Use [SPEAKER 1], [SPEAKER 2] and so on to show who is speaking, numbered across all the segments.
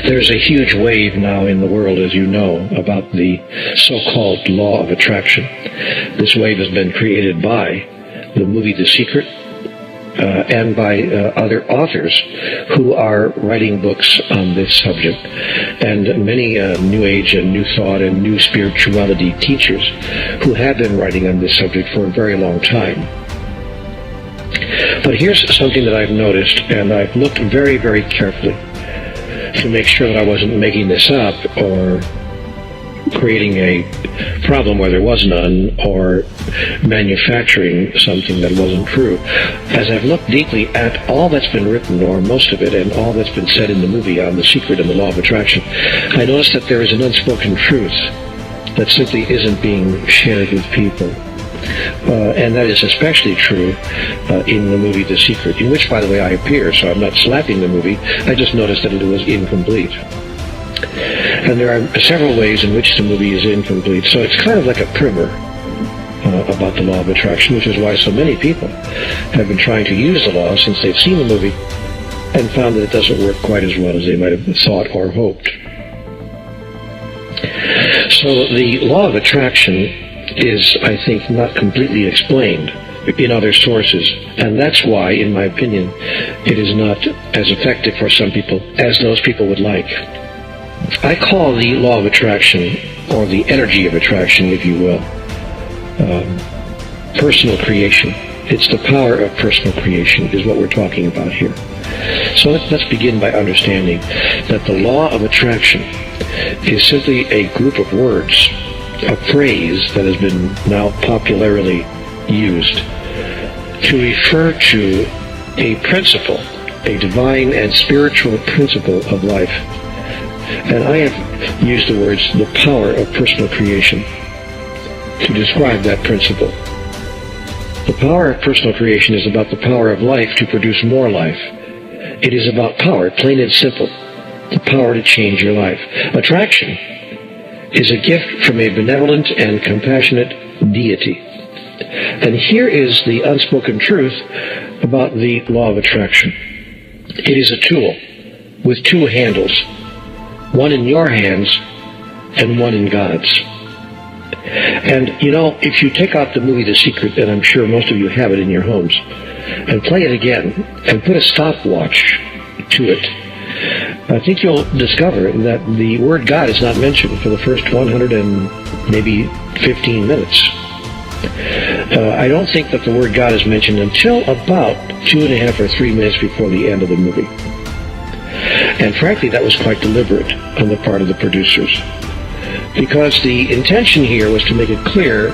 [SPEAKER 1] There's a huge wave now in the world, as you know, about the so-called law of attraction. This wave has been created by the movie The Secret and by other authors who are writing books on this subject, and many New Age and New Thought and New Spirituality teachers who have been writing on this subject for a very long time. But here's something that I've noticed, and I've looked very, very carefully to make sure that I wasn't making this up or creating a problem where there was none, or manufacturing something that wasn't true. As I've looked deeply at all that's been written, or most of it, and all that's been said in the movie on The Secret and the Law of Attraction, I noticed that there is an unspoken truth that simply isn't being shared with people. And that is especially true in the movie The Secret, in which, by the way, I appear, so I'm not slapping the movie. I just noticed that it was incomplete. And there are several ways in which the movie is incomplete, so it's kind of like a primer about the law of attraction, which is why so many people have been trying to use the law since they've seen the movie and found that it doesn't work quite as well as they might have thought or hoped. So the law of attraction is, I think, not completely explained in other sources, and that's why, in my opinion, it is not as effective for some people as those people would like. I call the law of attraction, or the energy of attraction, if you will, personal creation. It's the power of personal creation is what we're talking about here. So let's begin by understanding that the law of attraction is simply a group of words, a phrase that has been now popularly used to refer to a principle, a divine and spiritual principle of life. And I have used the words, the power of personal creation, to describe that principle. The power of personal creation is about the power of life to produce more life. It is about power, plain and simple, the power to change your life. Attraction is a gift from a benevolent and compassionate deity. And here is the unspoken truth about the law of attraction. It is a tool with two handles, one in your hands and one in God's. And, you know, if you take out the movie The Secret, and I'm sure most of you have it in your homes, and play it again, and put a stopwatch to it, I think you'll discover that the word God is not mentioned for the first 100 and maybe 15 minutes. I don't think that the word God is mentioned until about 2.5 or 3 minutes before the end of the movie. And frankly, that was quite deliberate on the part of the producers, because the intention here was to make it clear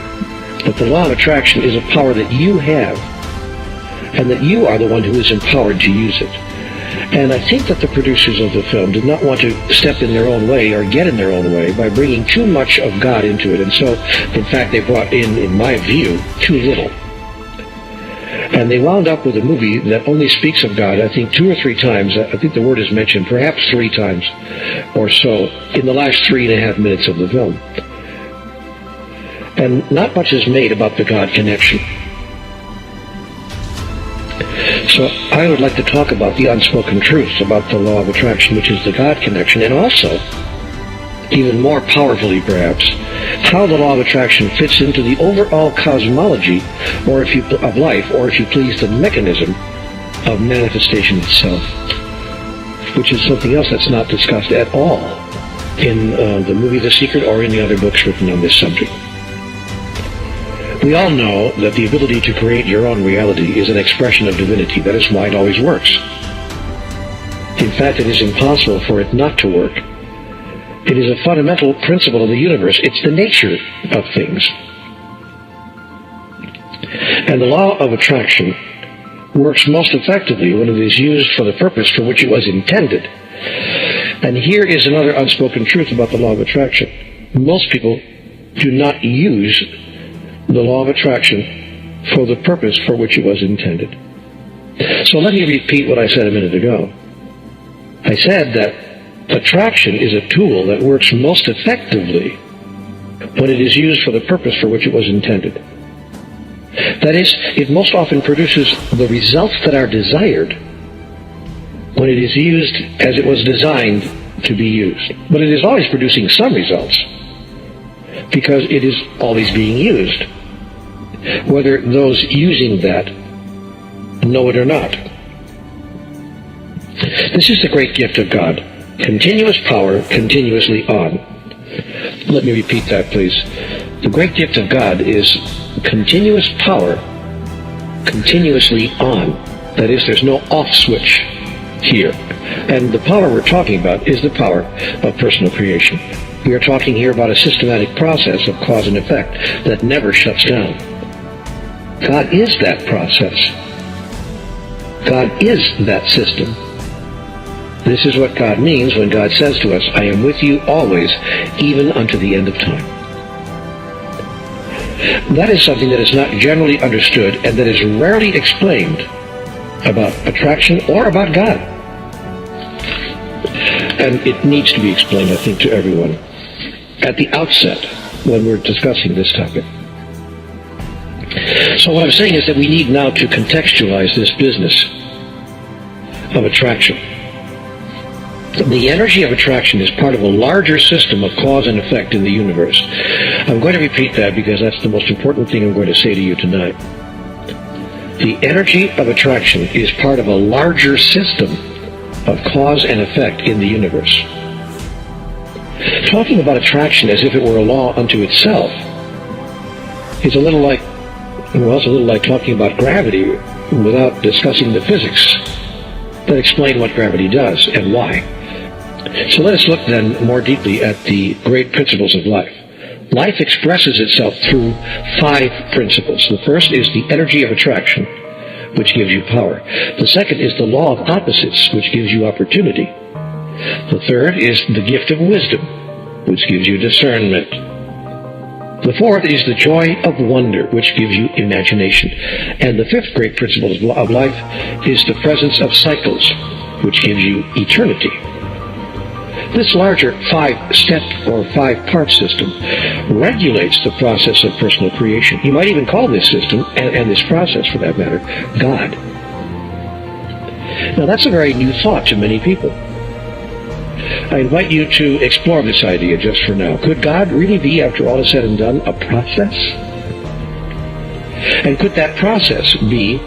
[SPEAKER 1] that the law of attraction is a power that you have, and that you are the one who is empowered to use it. And I think that the producers of the film did not want to step in their own way or get in their own way by bringing too much of God into it. And so, in fact, they brought in my view, too little. And they wound up with a movie that only speaks of God, I think, 2 or 3 times. I think the word is mentioned perhaps 3 times or so in the last 3.5 minutes of the film. And not much is made about the God connection. So I would like to talk about the unspoken truths about the law of attraction, which is the God connection, and also, even more powerfully perhaps, how the law of attraction fits into the overall cosmology of life, or if you please, the mechanism of manifestation itself, which is something else that's not discussed at all in the movie The Secret or in the other books written on this subject. We all know that the ability to create your own reality is an expression of divinity. That is why it always works. In fact, it is impossible for it not to work. It is a fundamental principle of the universe. It's the nature of things. And the law of attraction works most effectively when it is used for the purpose for which it was intended. And here is another unspoken truth about the law of attraction. Most people do not use the law of attraction for the purpose for which it was intended. So let me repeat what I said a minute ago. I said that attraction is a tool that works most effectively when it is used for the purpose for which it was intended. That is, it most often produces the results that are desired when it is used as it was designed to be used. But it is always producing some results, because it is always being used, whether those using that know it or not. This is the great gift of God. Continuous power, continuously on. Let me repeat that, please. The great gift of God is continuous power, continuously on. That is, there's no off switch here. And the power we're talking about is the power of personal creation. We are talking here about a systematic process of cause and effect that never shuts down. God is that process. God is that system. This is what God means when God says to us, I am with you always, even unto the end of time. That is something that is not generally understood and that is rarely explained about attraction or about God. And it needs to be explained, I think, to everyone at the outset when we're discussing this topic. So what I'm saying is that we need now to contextualize this business of attraction. The energy of attraction is part of a larger system of cause and effect in the universe. I'm going to repeat that because that's the most important thing I'm going to say to you tonight. The energy of attraction is part of a larger system of cause and effect in the universe. Talking about attraction as if it were a law unto itself is a little like talking about gravity without discussing the physics that explain what gravity does and why. So let us look then more deeply at the great principles of life. Life expresses itself through 5 principles. The first is the energy of attraction, which gives you power. The second is the law of opposites, which gives you opportunity. The third is the gift of wisdom, which gives you discernment. The fourth is the joy of wonder, which gives you imagination. And the fifth great principle of life is the presence of cycles, which gives you eternity. This larger 5-step or 5-part system regulates the process of personal creation. You might even call this system, and this process for that matter, God. Now that's a very new thought to many people. I invite you to explore this idea just for now. Could God really be, after all is said and done, a process? And could that process be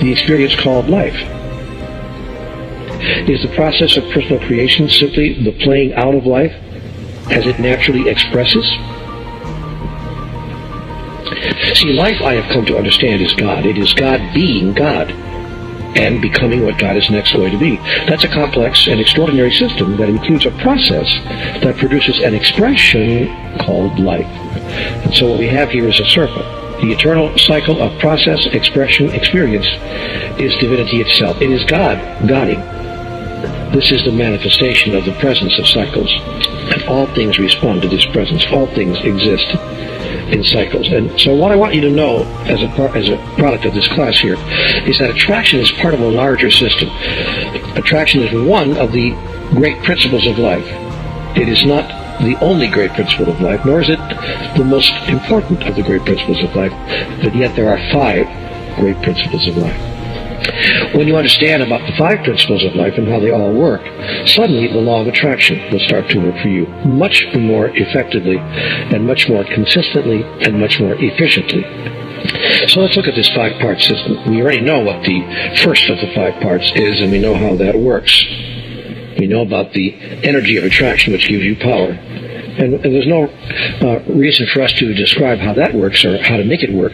[SPEAKER 1] the experience called life? Is the process of personal creation simply the playing out of life as it naturally expresses? See, life, I have come to understand, is God. It is God being God and becoming what God is next going to be. That's a complex and extraordinary system that includes a process that produces an expression called life. And so what we have here is a circle. The eternal cycle of process, expression, experience is divinity itself. It is God guiding. This is the manifestation of the presence of cycles. And all things respond to this presence. All things exist in cycles. And so what I want you to know as a product of this class here is that attraction is part of a larger system. Attraction is one of the great principles of life. It is not the only great principle of life, nor is it the most important of the great principles of life, but yet there are 5 great principles of life. When you understand about the 5 principles of life and how they all work, suddenly the law of attraction will start to work for you much more effectively and much more consistently and much more efficiently. So let's look at this 5-part system. We already know what the first of the 5 parts is, and we know how that works. We know about the energy of attraction, which gives you power. And there's no reason for us to describe how that works or how to make it work,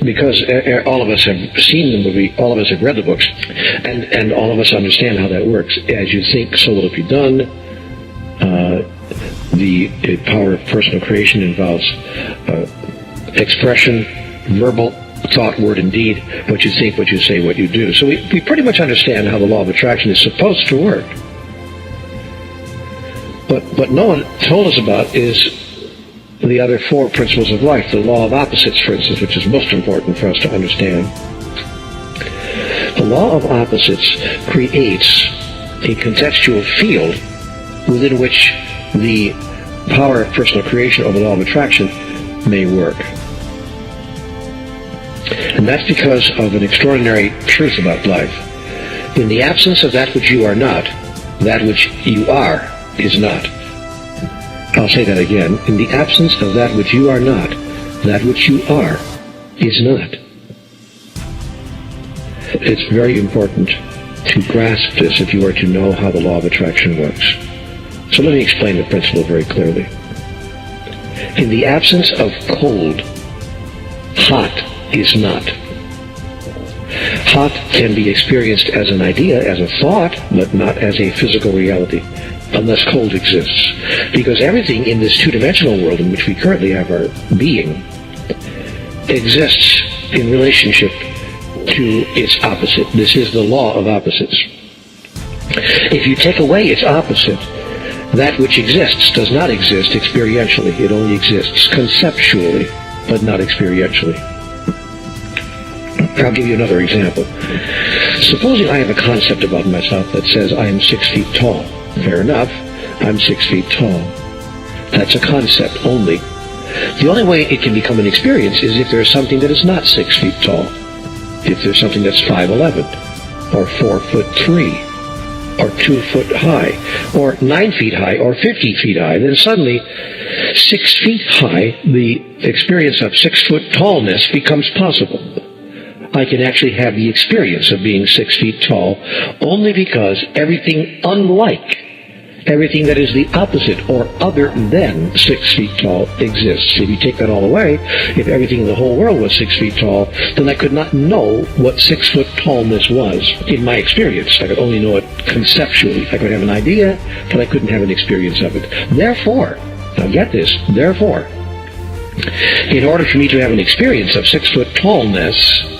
[SPEAKER 1] because all of us have seen the movie, all of us have read the books, and all of us understand how that works. As you think, so will it be done. The power of personal creation involves expression, verbal, thought, word, and deed, what you think, what you say, what you do. So we pretty much understand how the law of attraction is supposed to work. But what no one told us about is the other 4 principles of life, the law of opposites, for instance, which is most important for us to understand. The law of opposites creates a contextual field within which the power of personal creation or the law of attraction may work. And that's because of an extraordinary truth about life. In the absence of that which you are not, that which you are is not. I'll say that again. In the absence of that which you are not, that which you are is not. It's very important to grasp this if you are to know how the law of attraction works. So let me explain the principle very clearly. In the absence of cold, hot is not. Hot can be experienced as an idea, as a thought, but not as a physical reality, unless cold exists. Because everything in this two-dimensional world in which we currently have our being exists in relationship to its opposite. This is the law of opposites. If you take away its opposite, that which exists does not exist experientially. It only exists conceptually, but not experientially. I'll give you another example. Supposing I have a concept about myself that says I am 6 feet tall. Fair enough, I'm 6 feet tall. That's a concept only. The only way it can become an experience is if there's something that is not 6 feet tall. If there's something that's 5'11", or 4'3", or 2 foot high, or 9 feet high, or 50 feet high, then suddenly 6 feet high, the experience of 6 foot tallness becomes possible. I can actually have the experience of being 6 feet tall only because everything unlike, everything that is the opposite or other than 6 feet tall exists. If you take that all away, if everything in the whole world was 6 feet tall, then I could not know what 6 foot tallness was in my experience. I could only know it conceptually. I could have an idea, but I couldn't have an experience of it. Therefore, now get this, therefore, in order for me to have an experience of 6 foot tallness,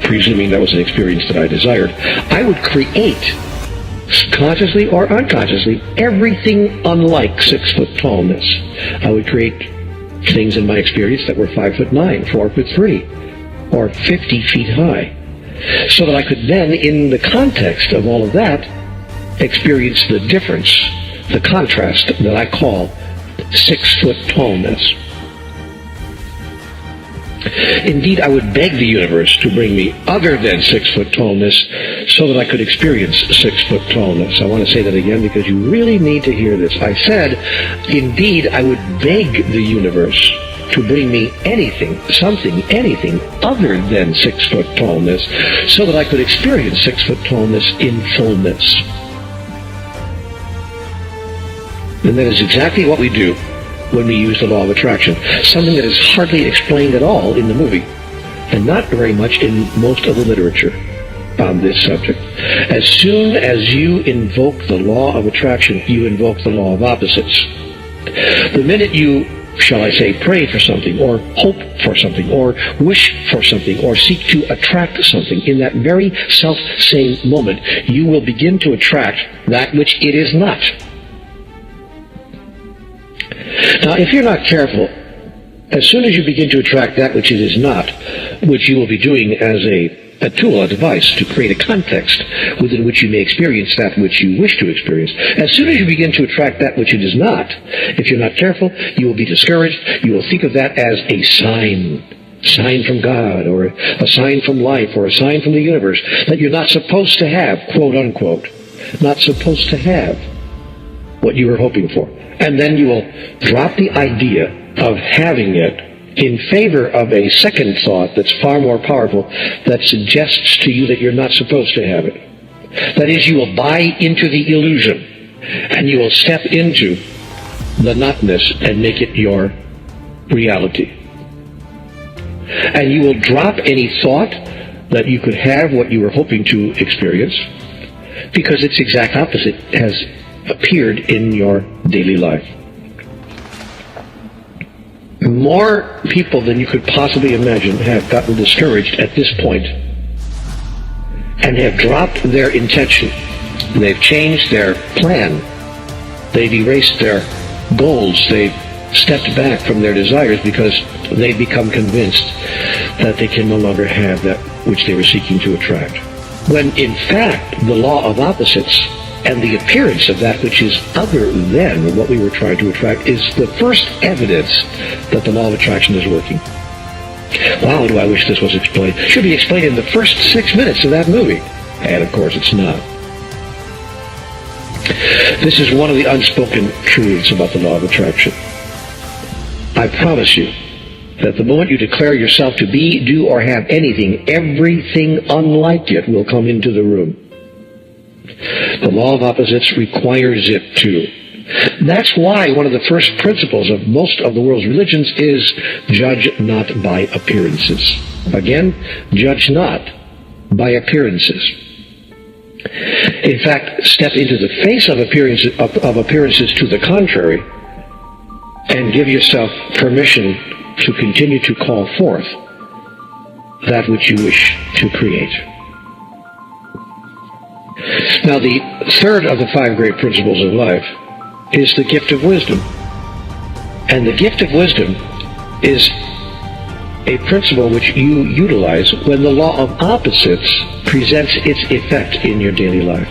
[SPEAKER 1] presuming that was an experience that I desired, I would create, consciously or unconsciously, everything unlike 6 foot tallness. I would create things in my experience that were 5'9", 4'3", or 50 feet high, so that I could then, in the context of all of that, experience the difference, the contrast that I call 6 foot tallness. Indeed, I would beg the universe to bring me other than 6 foot tallness so that I could experience 6 foot tallness. I want to say that again because you really need to hear this. I said, indeed, I would beg the universe to bring me anything, something, anything other than 6 foot tallness so that I could experience 6 foot tallness in fullness. And that is exactly what we do when we use the law of attraction, something that is hardly explained at all in the movie, and not very much in most of the literature on this subject. As soon as you invoke the law of attraction, you invoke the law of opposites. The minute you, shall I say, pray for something, or hope for something, or wish for something, or seek to attract something, in that very self-same moment, you will begin to attract that which it is not. Now, if you're not careful, as soon as you begin to attract that which it is not, which you will be doing as a tool, a device to create a context within which you may experience that which you wish to experience, as soon as you begin to attract that which it is not, if you're not careful, you will be discouraged. You will think of that as a sign from God, or a sign from life, or a sign from the universe, that you're not supposed to have, quote unquote, not supposed to have what you were hoping for. And then you will drop the idea of having it in favor of a second thought that's far more powerful, that suggests to you that you're not supposed to have it. That is, you will buy into the illusion, and you will step into the notness and make it your reality. And you will drop any thought that you could have what you were hoping to experience, because its exact opposite has appeared in your daily life. More people than you could possibly imagine have gotten discouraged at this point and have dropped their intention. They've changed their plan. They've erased their goals. They've stepped back from their desires because they've become convinced that they can no longer have that which they were seeking to attract. When in fact the law of opposites and the appearance of that which is other than what we were trying to attract is the first evidence that the law of attraction is working. Wow, do I wish this was explained. It should be explained in the first 6 minutes of that movie. And of course it's not. This is one of the unspoken truths about the law of attraction. I promise you that the moment you declare yourself to be, do, or have anything, everything unlike it will come into the room. The law of opposites requires it to. That's why one of the first principles of most of the world's religions is judge not by appearances. Again, judge not by appearances. In fact, step into the face of appearances to the contrary and give yourself permission to continue to call forth that which you wish to create. Now, the third of the 5 great principles of life is the gift of wisdom. And the gift of wisdom is a principle which you utilize when the law of opposites presents its effect in your daily life.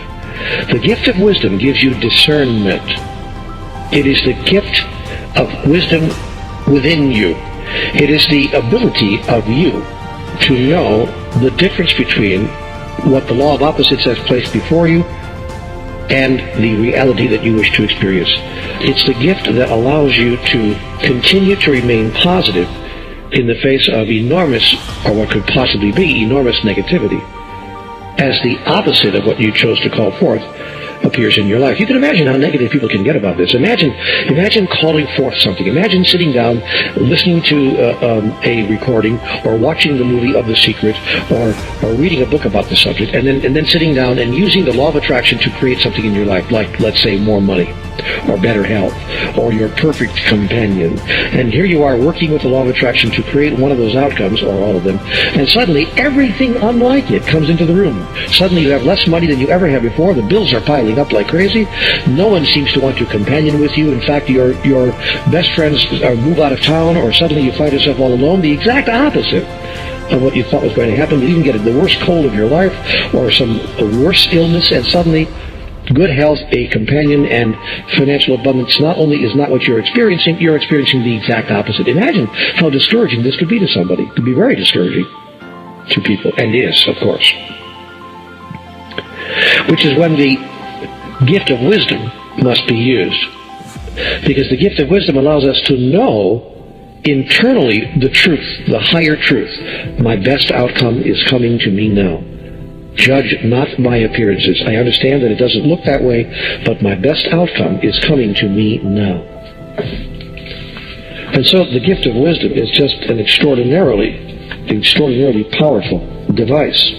[SPEAKER 1] The gift of wisdom gives you discernment. It is the gift of wisdom within you. It is the ability of you to know the difference between what the law of opposites has placed before you and the reality that you wish to experience. It's the gift that allows you to continue to remain positive in the face of enormous, or what could possibly be enormous negativity, as the opposite of what you chose to call forth appears in your life. You can imagine how negative people can get about this. Imagine calling forth something. Imagine sitting down, listening to a recording, or watching the movie of The Secret, or reading a book about the subject, and then sitting down and using the law of attraction to create something in your life, like, let's say, more money, or better health, or your perfect companion. And here you are working with the law of attraction to create one of those outcomes, or all of them, and suddenly everything unlike it comes into the room. Suddenly you have less money than you ever had before. The bills are piling up like crazy. No one seems to want to companion with you. In fact, your best friends move out of town, or suddenly you find yourself all alone. The exact opposite of what you thought was going to happen. You even get the worst cold of your life, or some worse illness, and suddenly good health, a companion, and financial abundance not only is not what you're experiencing the exact opposite. Imagine how discouraging this could be to somebody. It could be very discouraging to people, and is, of course. Which is when the gift of wisdom must be used. Because the gift of wisdom allows us to know internally the truth, the higher truth. My best outcome is coming to me now. Judge not by appearances. I understand that it doesn't look that way, but my best outcome is coming to me now. And so the gift of wisdom is just an extraordinarily powerful device.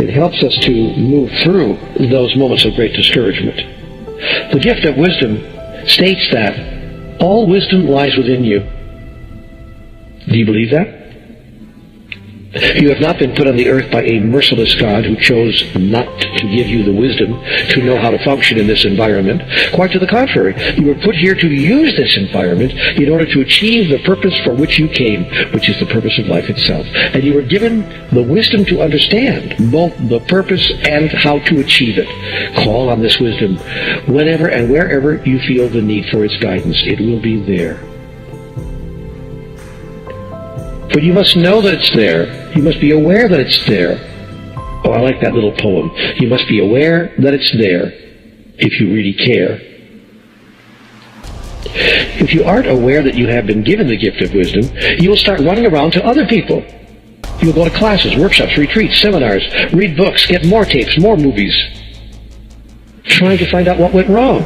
[SPEAKER 1] It helps us to move through those moments of great discouragement. The gift of wisdom states that all wisdom lies within you. Do you believe that? You have not been put on the earth by a merciless God who chose not to give you the wisdom to know how to function in this environment. Quite to the contrary, you were put here to use this environment in order to achieve the purpose for which you came, which is the purpose of life itself. And you were given the wisdom to understand both the purpose and how to achieve it. Call on this wisdom whenever and wherever you feel the need for its guidance. It will be there. But you must know that it's there. You must be aware that it's there. Oh, I like that little poem. You must be aware that it's there if you really care. If you aren't aware that you have been given the gift of wisdom, you will start running around to other people. You'll go to classes, workshops, retreats, seminars, read books, get more tapes, more movies, trying to find out what went wrong.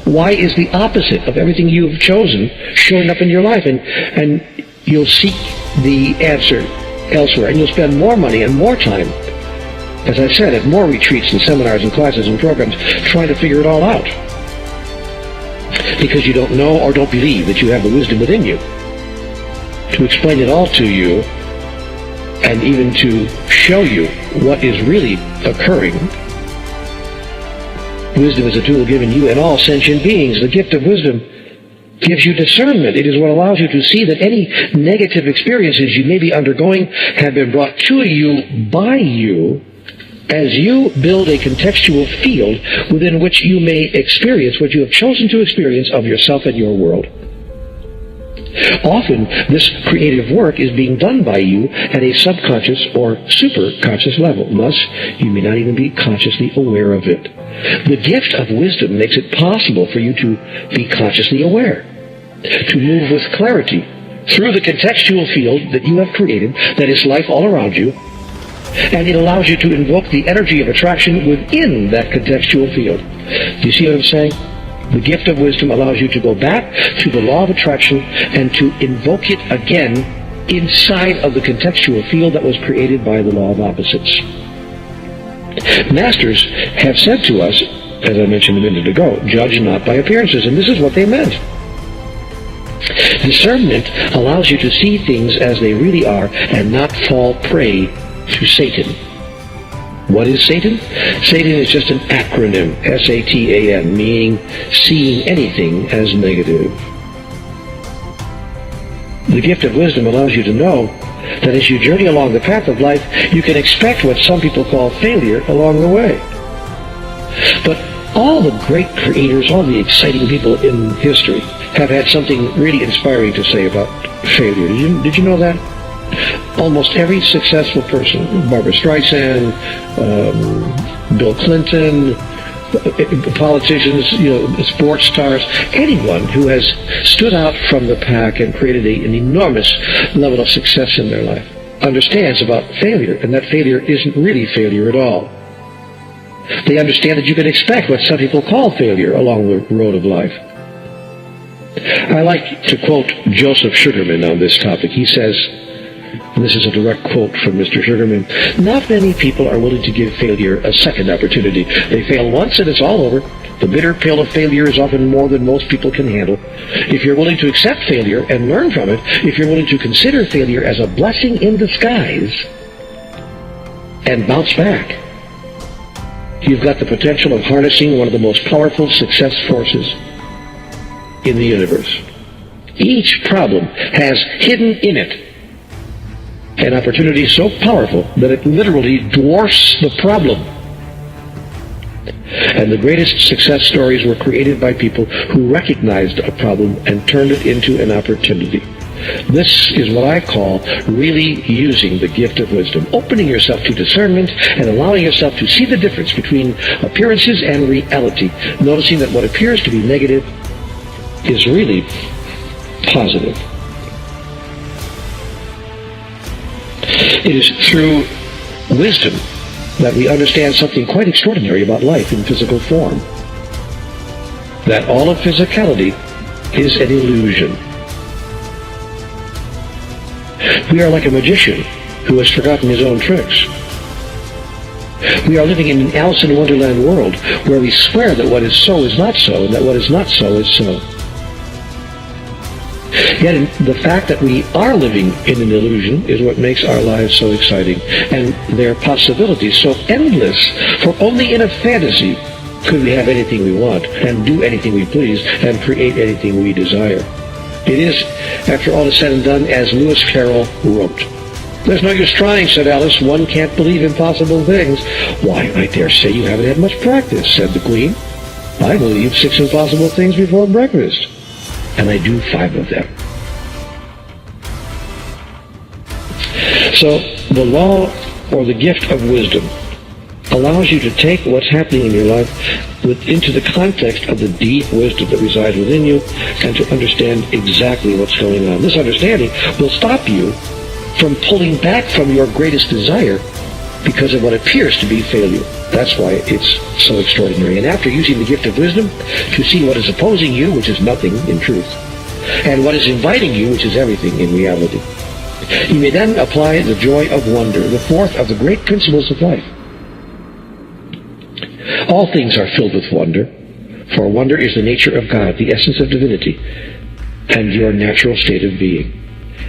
[SPEAKER 1] Why is the opposite of everything you've chosen showing up in your life? And you'll seek the answer elsewhere, and you'll spend more money and more time, as I said, at more retreats and seminars and classes and programs, trying to figure it all out. Because you don't know or don't believe that you have the wisdom within you to explain it all to you, and even to show you what is really occurring. Wisdom is a tool given you and all sentient beings. The gift of wisdom gives you discernment. It is what allows you to see that any negative experiences you may be undergoing have been brought to you by you as you build a contextual field within which you may experience what you have chosen to experience of yourself and your world. Often, this creative work is being done by you at a subconscious or superconscious level. Thus, you may not even be consciously aware of it. The gift of wisdom makes it possible for you to be consciously aware, to move with clarity through the contextual field that you have created, that is life all around you, and it allows you to invoke the energy of attraction within that contextual field. Do you see what I'm saying? The gift of wisdom allows you to go back to the law of attraction and to invoke it again inside of the contextual field that was created by the law of opposites. Masters have said to us, as I mentioned a minute ago, judge not by appearances, and this is what they meant. Discernment allows you to see things as they really are and not fall prey to Satan. What is Satan? Satan is just an acronym, S-A-T-A-N, meaning seeing anything as negative. The gift of wisdom allows you to know that as you journey along the path of life, you can expect what some people call failure along the way. But all the great creators, all the exciting people in history have had something really inspiring to say about failure. Did you know that? Almost every successful person, Barbara Streisand, Bill Clinton, politicians, sports stars, anyone who has stood out from the pack and created an enormous level of success in their life understands about failure, and that failure isn't really failure at all. They understand that you can expect what some people call failure along the road of life. I like to quote Joseph Sugarman on this topic. He says, and this is a direct quote from Mr. Sugarman, "Not many people are willing to give failure a second opportunity. They fail once and it's all over. The bitter pill of failure is often more than most people can handle. If you're willing to accept failure and learn from it, if you're willing to consider failure as a blessing in disguise and bounce back, you've got the potential of harnessing one of the most powerful success forces in the universe. Each problem has hidden in it an opportunity so powerful that it literally dwarfs the problem. And the greatest success stories were created by people who recognized a problem and turned it into an opportunity. This is what I call really using the gift of wisdom, opening yourself to discernment and allowing yourself to see the difference between appearances and reality, noticing that what appears to be negative is really positive. It is through wisdom that we understand something quite extraordinary about life in physical form. That all of physicality is an illusion. We are like a magician who has forgotten his own tricks. We are living in an Alice in Wonderland world where we swear that what is so is not so, and that what is not so is so. Yet the fact that we are living in an illusion is what makes our lives so exciting, and their possibilities so endless, for only in a fantasy could we have anything we want, and do anything we please, and create anything we desire. It is, after all is said and done, as Lewis Carroll wrote. "There's no use trying," said Alice. "One can't believe impossible things." "Why, I dare say you haven't had much practice," said the Queen. "I believe 6 impossible things before breakfast, and I do 5 of them." So, the law, or the gift of wisdom, allows you to take what's happening in your life into the context of the deep wisdom that resides within you, and to understand exactly what's going on. This understanding will stop you from pulling back from your greatest desire because of what appears to be failure. That's why it's so extraordinary. And after using the gift of wisdom to see what is opposing you, which is nothing in truth, and what is inviting you, which is everything in reality, you may then apply the joy of wonder, the fourth of the great principles of life. All things are filled with wonder, for wonder is the nature of God, the essence of divinity, and your natural state of being.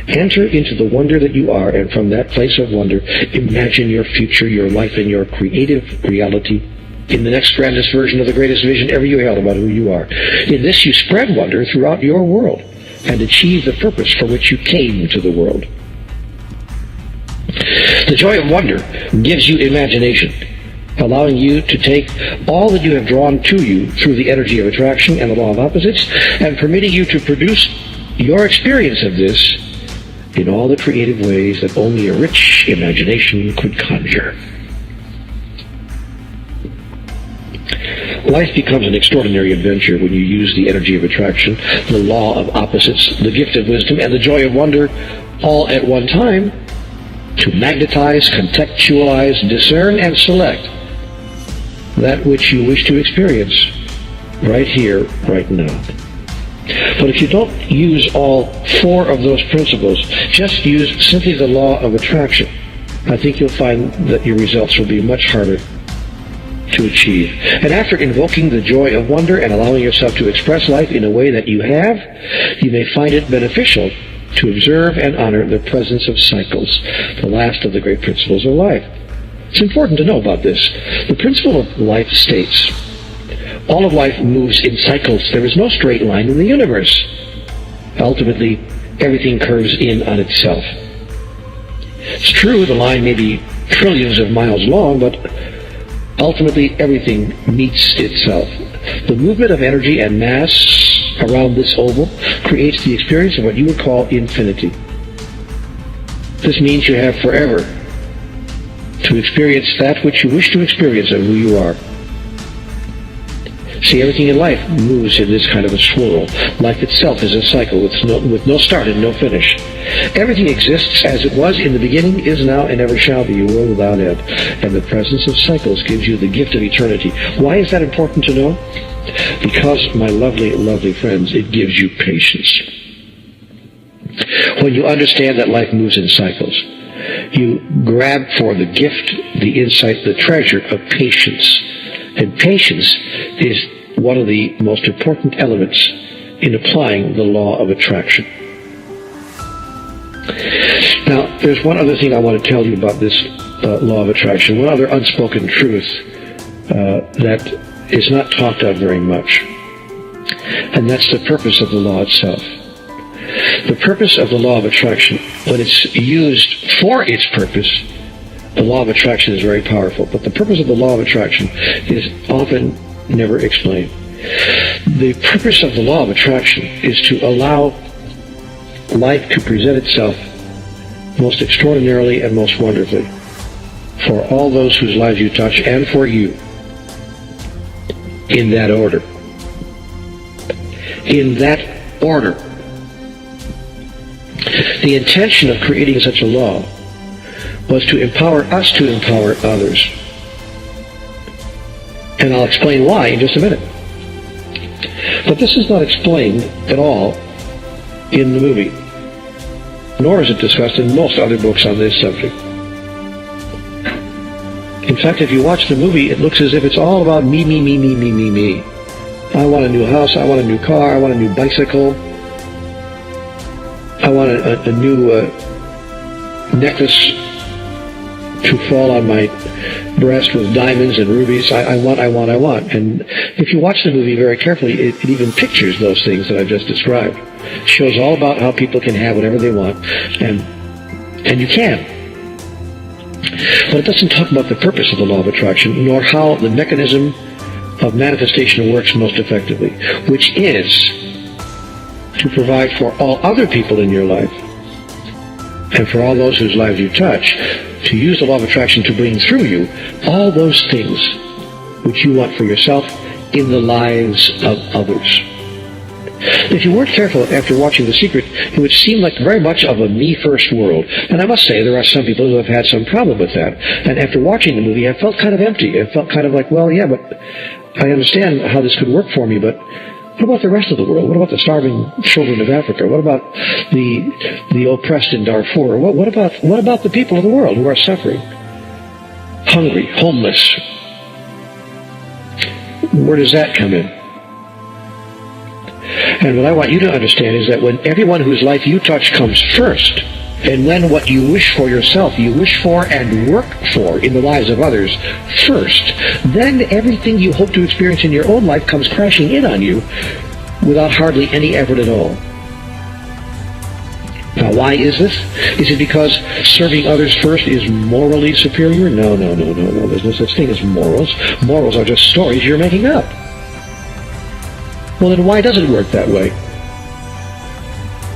[SPEAKER 1] Enter into the wonder that you are, and from that place of wonder, imagine your future, your life, and your creative reality in the next grandest version of the greatest vision ever you held about who you are. In this you spread wonder throughout your world, and achieve the purpose for which you came to the world. The joy of wonder gives you imagination, allowing you to take all that you have drawn to you through the energy of attraction and the law of opposites, and permitting you to produce your experience of this in all the creative ways that only a rich imagination could conjure. Life becomes an extraordinary adventure when you use the energy of attraction, the law of opposites, the gift of wisdom, and the joy of wonder all at one time to magnetize, contextualize, discern, and select that which you wish to experience right here, right now. But if you don't use all four of those principles, just use simply the law of attraction, I think you'll find that your results will be much harder to achieve. And after invoking the joy of wonder and allowing yourself to express life in a way that you have, you may find it beneficial to observe and honor the presence of cycles, the last of the great principles of life. It's important to know about this. The principle of life states, all of life moves in cycles. There is no straight line in the universe. Ultimately, everything curves in on itself. It's true, the line may be trillions of miles long, but ultimately everything meets itself. The movement of energy and mass around this oval creates the experience of what you would call infinity. This means you have forever to experience that which you wish to experience of who you are. See, everything in life moves in this kind of a swirl. Life itself is a cycle with no start and no finish. Everything exists as it was in the beginning, is now, and ever shall be, a world without end. And the presence of cycles gives you the gift of eternity. Why is that important to know? Because, my lovely, lovely friends, it gives you patience. When you understand that life moves in cycles, you grab for the gift, the insight, the treasure of patience. And patience is one of the most important elements in applying the law of attraction. Now, there's one other thing I want to tell you about this law of attraction, one other unspoken truth that is not talked of very much, and that's the purpose of the law itself. The purpose of the law of attraction, when it's used for its purpose, the law of attraction is very powerful, but the purpose of the law of attraction is often never explained. The purpose of the law of attraction is to allow life to present itself most extraordinarily and most wonderfully for all those whose lives you touch and for you, in that order. In that order. The intention of creating such a law was to empower us to empower others. And I'll explain why in just a minute. But this is not explained at all in the movie, nor is it discussed in most other books on this subject. In fact, if you watch the movie, it looks as if it's all about me, me, me, me, me, me, me. I want a new house, I want a new car, I want a new bicycle, I want a new necklace to fall on my breast with diamonds and rubies. I want. And if you watch the movie very carefully, it even pictures those things that I've just described. It shows all about how people can have whatever they want, and you can. But it doesn't talk about the purpose of the law of attraction, nor how the mechanism of manifestation works most effectively, which is to provide for all other people in your life and for all those whose lives you touch, to use the law of attraction to bring through you all those things which you want for yourself in the lives of others. If you weren't careful after watching The Secret, it would seem like very much of a me-first world. And I must say, there are some people who have had some problem with that. And after watching the movie, I felt kind of empty. I felt kind of like, well, yeah, but I understand how this could work for me, but what about the rest of the world? What about the starving children of Africa? What about the oppressed in Darfur? What about the people of the world who are suffering? Hungry, homeless. Where does that come in? And what I want you to understand is that when everyone whose life you touch comes first, and when what you wish for yourself, you wish for and work for in the lives of others first, then everything you hope to experience in your own life comes crashing in on you without hardly any effort at all. Now, why is this? Is it because serving others first is morally superior? No. There's no such thing as morals. Morals are just stories you're making up. Well, then why does it work that way?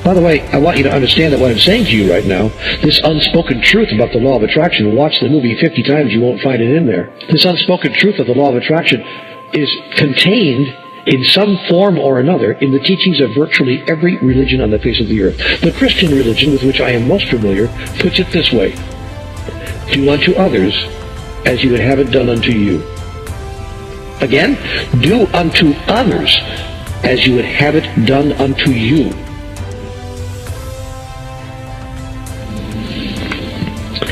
[SPEAKER 1] By the way, I want you to understand that what I'm saying to you right now, this unspoken truth about the law of attraction, watch the movie 50 times, you won't find it in there. This unspoken truth of the law of attraction is contained in some form or another in the teachings of virtually every religion on the face of the earth. The Christian religion, with which I am most familiar, puts it this way: do unto others as you would have it done unto you. Again, do unto others as you would have it done unto you.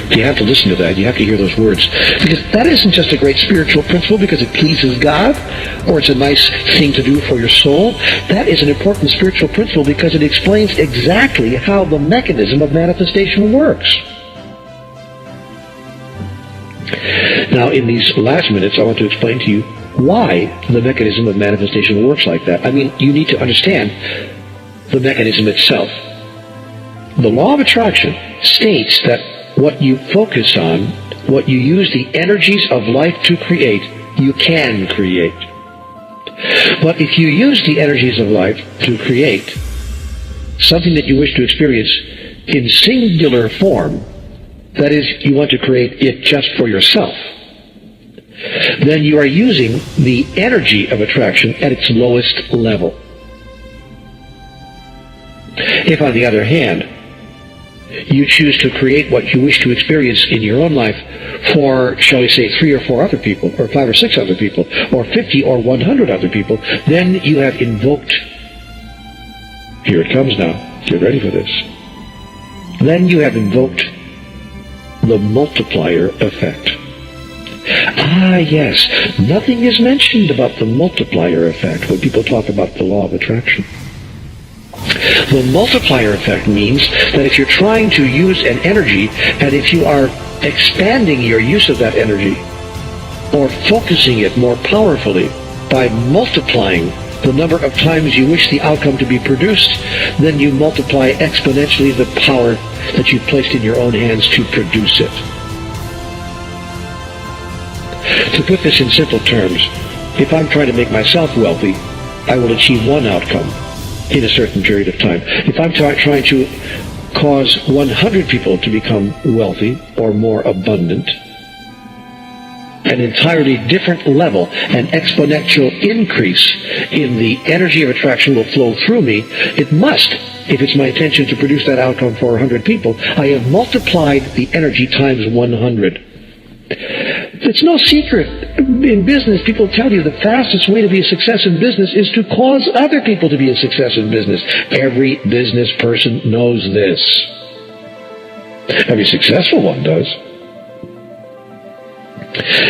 [SPEAKER 1] You have to listen to that. You have to hear those words. Because that isn't just a great spiritual principle because it pleases God, or it's a nice thing to do for your soul. That is an important spiritual principle because it explains exactly how the mechanism of manifestation works. Now, in these last minutes, I want to explain to you why the mechanism of manifestation works like that. I mean, you need to understand the mechanism itself. The law of attraction states that what you focus on, what you use the energies of life to create, you can create. But if you use the energies of life to create something that you wish to experience in singular form, that is, you want to create it just for yourself, then you are using the energy of attraction at its lowest level. If, on the other hand, you choose to create what you wish to experience in your own life for, shall we say, 3 or 4 other people, or 5 or 6 other people, or 50 or 100 other people, then you have invoked, here it comes now, get ready for this, then you have invoked the multiplier effect. Ah, yes, nothing is mentioned about the multiplier effect when people talk about the law of attraction. The multiplier effect means that if you're trying to use an energy, and if you are expanding your use of that energy, or focusing it more powerfully by multiplying the number of times you wish the outcome to be produced, then you multiply exponentially the power that you've placed in your own hands to produce it. To put this in simple terms, if I'm trying to make myself wealthy, I will achieve one outcome in a certain period of time. If I'm trying to cause 100 people to become wealthy or more abundant, an entirely different level, an exponential increase in the energy of attraction will flow through me. It must, if it's my intention to produce that outcome for 100 people. I have multiplied the energy times 100. It's no secret in business. People tell you the fastest way to be a success in business is to cause other people to be a success in business. Every business person knows this. Every successful one does.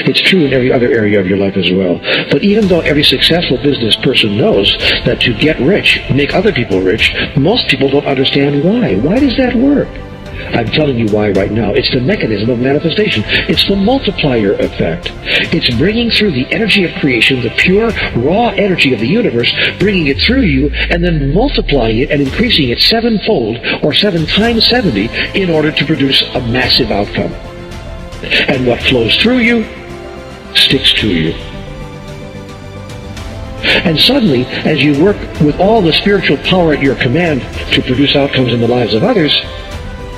[SPEAKER 1] It's true in every other area of your life as well. But even though every successful business person knows that to get rich, make other people rich, most people don't understand why. Why does that work? I'm telling you why right now. It's the mechanism of manifestation. It's the multiplier effect. It's bringing through the energy of creation, the pure, raw energy of the universe, bringing it through you, and then multiplying it and increasing it 7-fold, or 7 times 70, in order to produce a massive outcome. And what flows through you sticks to you. And suddenly, as you work with all the spiritual power at your command to produce outcomes in the lives of others,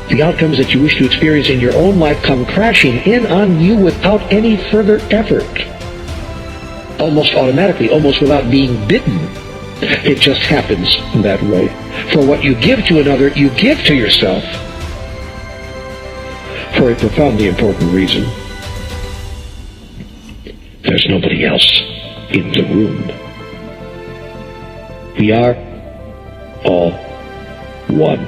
[SPEAKER 1] the outcomes that you wish to experience in your own life come crashing in on you without any further effort. Almost automatically, almost without being bidden. It just happens that way. For what you give to another, you give to yourself. For a profoundly important reason. There's nobody else in the room. We are all one.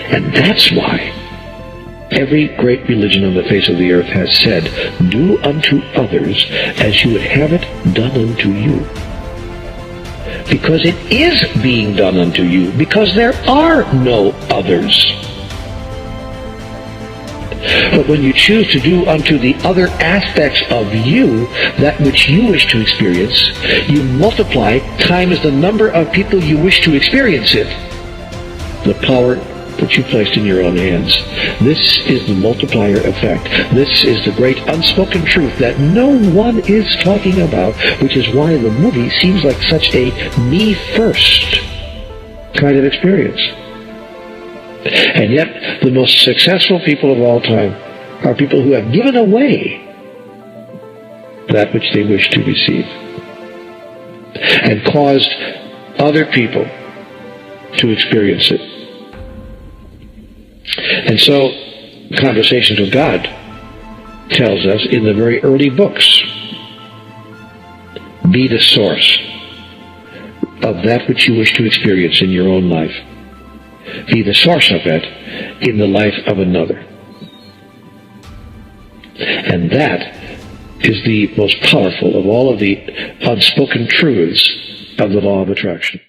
[SPEAKER 1] And that's why every great religion on the face of the earth has said, do unto others as you would have it done unto you. Because it is being done unto you, because there are no others. But when you choose to do unto the other aspects of you that which you wish to experience, you multiply times the number of people you wish to experience it, the power that you placed in your own hands. This is the multiplier effect. This is the great unspoken truth that no one is talking about, which is why the movie seems like such a me-first kind of experience. And yet, the most successful people of all time are people who have given away that which they wish to receive and caused other people to experience it. And so, Conversations with God tells us in the very early books, be the source of that which you wish to experience in your own life. Be the source of it in the life of another. And that is the most powerful of all of the unspoken truths of the law of attraction.